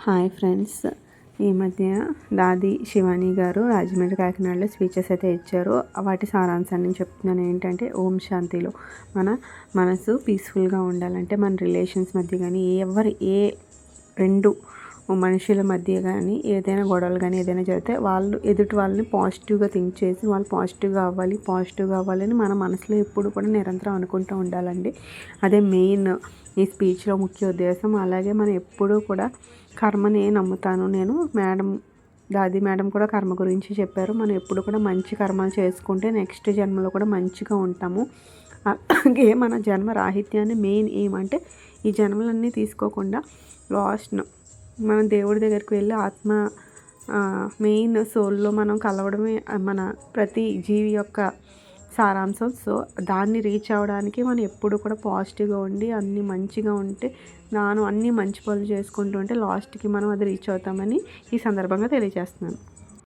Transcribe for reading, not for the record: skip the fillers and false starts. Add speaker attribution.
Speaker 1: Hi friends, ఈ మధ్య దాది శివాని గారు రాజమండ్రి కాకినాడలో స్పీచెస్ అయితే ఇచ్చారు. వాటి సారాంశాన్ని నేను చెప్తున్నాను. ఏంటంటే, ఓం శాంతిలో మన మనసు పీస్ఫుల్గా ఉండాలంటే మన రిలేషన్స్ మధ్య కానీ ఏ రెండు మనుషుల మధ్య కానీ ఏదైనా గొడవలు కానీ ఏదైనా జరిగితే ఎదుటి వాళ్ళని పాజిటివ్గా థింక్ చేసి వాళ్ళు పాజిటివ్గా అవ్వాలని మన మనసులో ఎప్పుడు కూడా నిరంతరం అనుకుంటూ ఉండాలండి. అదే మెయిన్ ఈ స్పీచ్లో ముఖ్య ఉద్దేశం. అలాగే మనం ఎప్పుడూ కూడా కర్మని నమ్ముతాను నేను. దాది మేడం కూడా కర్మ గురించి చెప్పారు. మనం ఎప్పుడు కూడా మంచి కర్మలు చేసుకుంటే నెక్స్ట్ జన్మలో కూడా మంచిగా ఉంటాము. అలాగే మన జన్మ రాహిత్యాన్ని మెయిన్ ఏమంటే ఈ జన్మలన్నీ తీసుకోకుండా లాస్ట్ మనం దేవుడి దగ్గరికి వెళ్ళి మెయిన్ సోల్లో మనం కలవడమే మన ప్రతి జీవి యొక్క సారాంశం. సో దాన్ని రీచ్ అవ్వడానికి మనం ఎప్పుడు కూడా పాజిటివ్గా ఉండి అన్నీ మంచిగా ఉంటే అన్నీ మంచి పనులు చేసుకుంటూ ఉంటే లాస్ట్కి మనం అది రీచ్ అవుతామని ఈ సందర్భంగా తెలియజేస్తున్నాను.